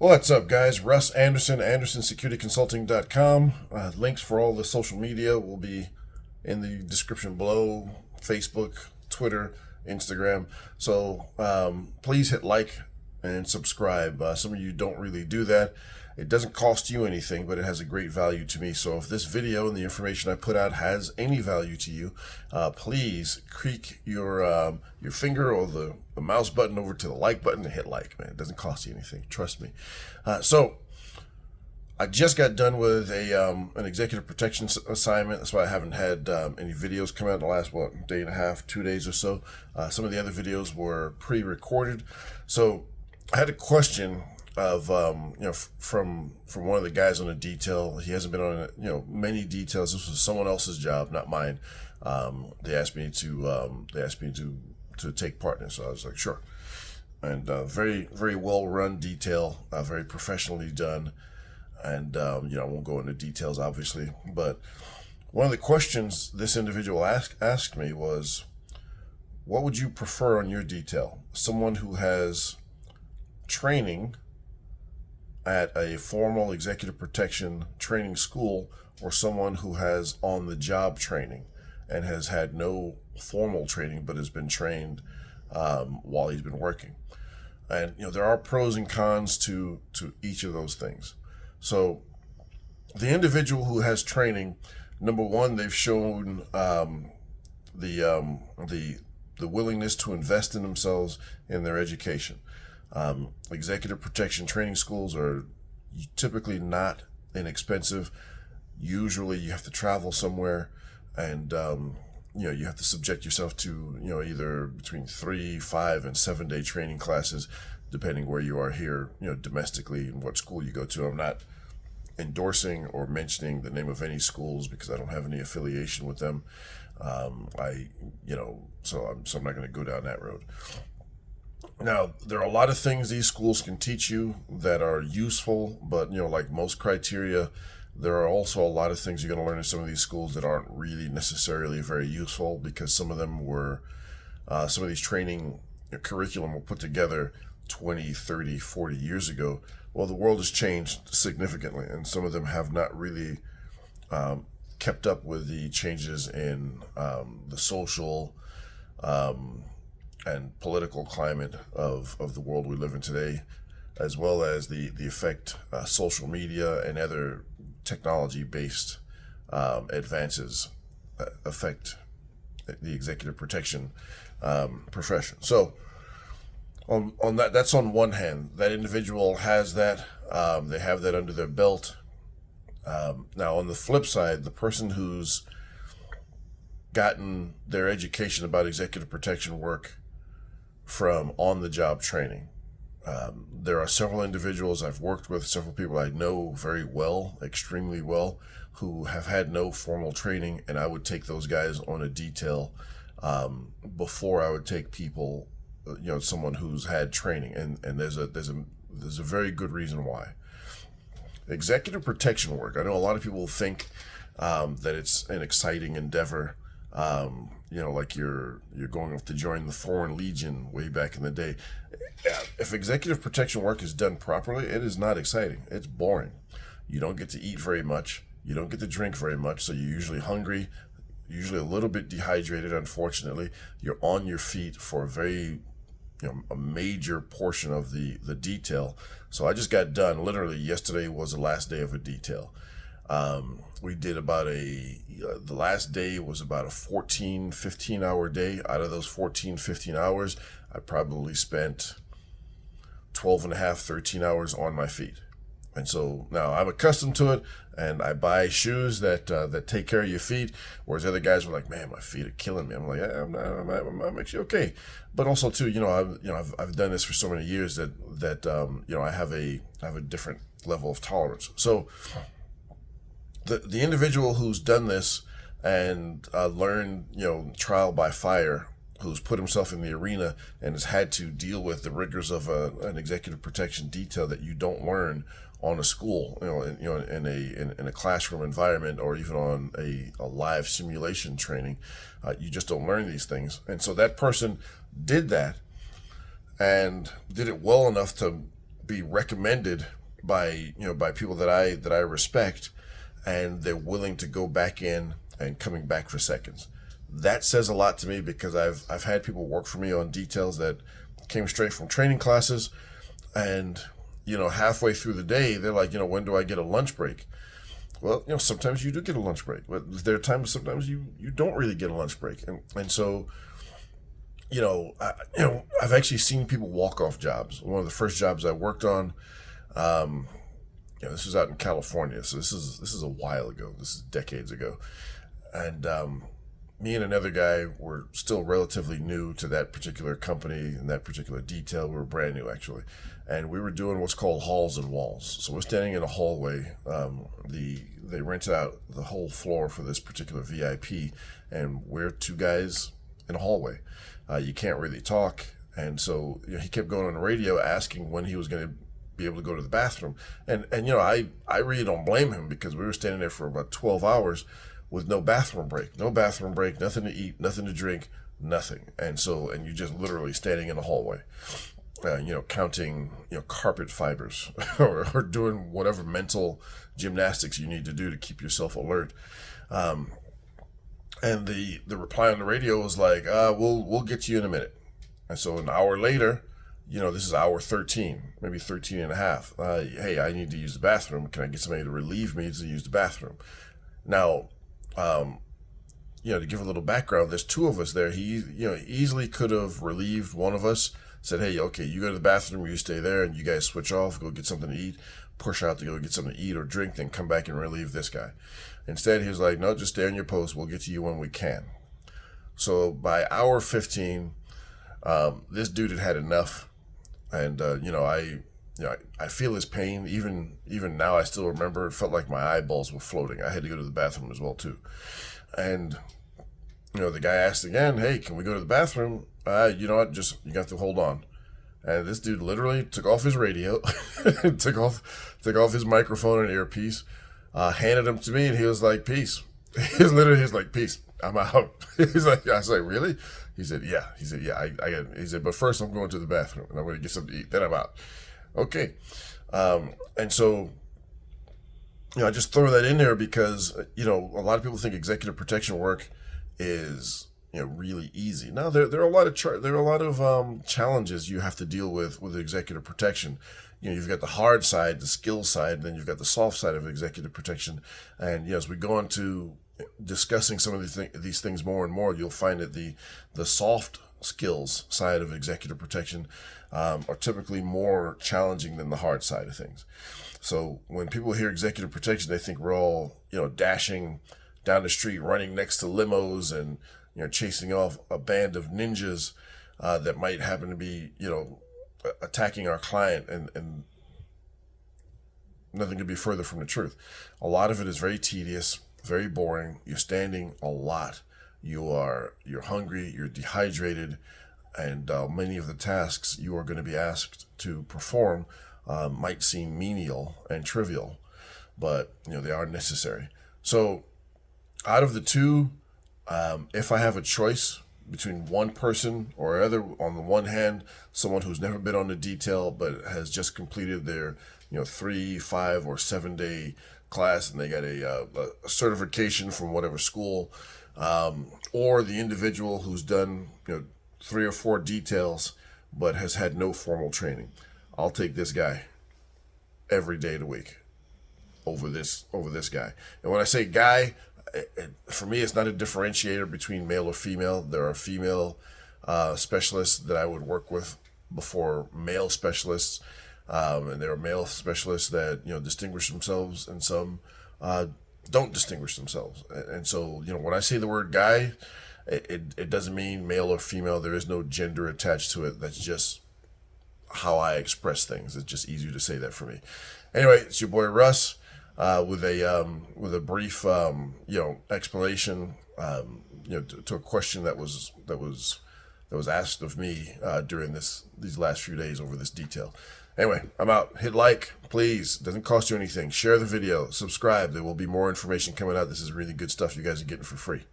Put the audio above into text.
What's up, guys? Russ Anderson, AndersonSecurityConsulting.com. Links for all the social media will be in the description below. Facebook, Twitter, Instagram. So please hit like and subscribe. Some of you don't really do that. It doesn't cost you anything, but it has a great value to me. So if this video and the information I put out has any value to you, please creak your finger or the mouse button over to the like button and hit like, man. It doesn't cost you anything. Trust me. So I just got done with an executive protection assignment. That's why I haven't had any videos come out in the last, day and a half, 2 days or so. Some of the other videos were pre-recorded. So I had a question of from one of the guys on a detail. He hasn't been on many details. This was someone else's job, not mine. They asked me to take part in it, so I was like, sure. And very, very well run detail, very professionally done. And I won't go into details, obviously, but one of the questions this individual asked me was, what would you prefer on your detail? Someone who has training at a formal executive protection training school, or someone who has on-the-job training and has had no formal training but has been trained while he's been working? And there are pros and cons to each of those things. So the individual who has training, number one, they've shown the willingness to invest in themselves in their education. Executive protection training schools are typically not inexpensive. Usually you have to travel somewhere, and you have to subject yourself to either between 3, 5, and 7 day training classes, depending where you are here, domestically, and what school you go to. I'm not endorsing or mentioning the name of any schools because I don't have any affiliation with them. So I'm not going to go down that road. Now, there are a lot of things these schools can teach you that are useful, but like most criteria, there are also a lot of things you're going to learn in some of these schools that aren't really necessarily very useful, because some of these training curriculum were put together 20, 30, 40 years ago. Well, the world has changed significantly, and some of them have not really kept up with the changes in the social and political climate of the world we live in today, as well as the effect social media and other technology-based advances affect the executive protection profession. So on that's on one hand. That individual has that. They have that under their belt. Now, on the flip side, the person who's gotten their education about executive protection work from on-the-job training. There are several individuals I've worked with, several people I know very well, extremely well, who have had no formal training, and I would take those guys on a detail before I would take people, someone who's had training, and there's a very good reason why. Executive protection work, I know a lot of people think that it's an exciting endeavor. Like you're going off to join the Foreign Legion way back in the day. If executive protection work is done properly, it is not exciting. It's boring. You don't get to eat very much. You don't get to drink very much, so you're usually hungry, usually a little bit dehydrated, unfortunately. You're on your feet for a major portion of the detail. So I just got done. Literally yesterday was the last day of a detail. We did the last day was about a 14, 15 hour day. Out of those 14, 15 hours, I probably spent 12 and a half, 13 hours on my feet. And so now I'm accustomed to it, and I buy shoes that take care of your feet, whereas other guys were like, man, my feet are killing me. I'm like, I'm actually okay. But also too, I've done this for so many years that I have a different level of tolerance. So the individual who's done this and learned, trial by fire, who's put himself in the arena and has had to deal with the rigors of an executive protection detail that you don't learn on a school, in a classroom environment, or even on a live simulation training. You just don't learn these things. And so that person did that and did it well enough to be recommended by by people that I respect, and they're willing to go back in and coming back for seconds. That says a lot to me, because I've had people work for me on details that came straight from training classes, and halfway through the day they're like, when do I get a lunch break? Well, sometimes you do get a lunch break, but there are times sometimes you don't really get a lunch break, and so I've actually seen people walk off jobs. One of the first jobs I worked on, this was out in California, so this is a while ago. This is decades ago, and me and another guy were still relatively new to that particular company and that particular detail. We were brand new, actually, and we were doing what's called halls and walls. So we're standing in a hallway. They rented out the whole floor for this particular VIP, and we're two guys in a hallway. You can't really talk, and so he kept going on the radio asking when he was going to be able to go to the bathroom, and I really don't blame him, because we were standing there for about 12 hours with no bathroom break, nothing to eat, nothing to drink, nothing, and you're just literally standing in the hallway, counting carpet fibers or doing whatever mental gymnastics you need to do to keep yourself alert. And the reply on the radio was like, we'll get to you in a minute. And so an hour later, this is hour 13, maybe 13 and a half. Hey, I need to use the bathroom. Can I get somebody to relieve me to use the bathroom? Now, to give a little background, there's two of us there. He, easily could have relieved one of us, said, hey, okay, you go to the bathroom, you stay there, and you guys switch off, go get something to eat, push out to go get something to eat or drink, then come back and relieve this guy. Instead, he was like, no, just stay on your post. We'll get to you when we can. So by hour 15, this dude had enough. And, I feel his pain. Even now, I still remember. It felt like my eyeballs were floating. I had to go to the bathroom as well, too. And, the guy asked again, hey, can we go to the bathroom? You know what? Just, you got to hold on. And this dude literally took off his radio, took off his microphone and earpiece, handed them to me, and he was like, peace. He was like, peace, I'm out. I was like, really? He said, yeah. He said, yeah, I got it. He said, but first I'm going to the bathroom, and I'm going to get something to eat, then I'm out. Okay. And so, I just throw that in there because, a lot of people think executive protection work is, really easy. Now, there are a lot of challenges you have to deal with executive protection. You've got the hard side, the skill side, and then you've got the soft side of executive protection. And as we go into discussing some of these things more and more, you'll find that the soft skills side of executive protection are typically more challenging than the hard side of things. So when people hear executive protection, they think we're all dashing down the street, running next to limos, and chasing off a band of ninjas that might happen to be attacking our client, and nothing could be further from the truth. A lot of it is very tedious, very boring. You're standing a lot. You're hungry, you're dehydrated, and many of the tasks you are going to be asked to perform might seem menial and trivial, but they are necessary. So out of the two, if I have a choice between one person or other, on the one hand, someone who's never been on the detail but has just completed their 3, 5, or 7 day class, and they got a certification from whatever school, or the individual who's done 3 or 4 details but has had no formal training, I'll take this guy every day of the week over this guy. And when I say guy, for me, it's not a differentiator between male or female. There are female specialists that I would work with before male specialists, and there are male specialists that distinguish themselves, and some don't distinguish themselves. And so when I say the word guy, it doesn't mean male or female. There is no gender attached to it. That's just how I express things. It's just easier to say that for me. Anyway, it's your boy Russ. With a brief explanation to a question that was asked of me during these last few days over this detail. Anyway, I'm out. Hit like, please. It doesn't cost you anything. Share the video. Subscribe. There will be more information coming out. This is really good stuff you guys are getting for free.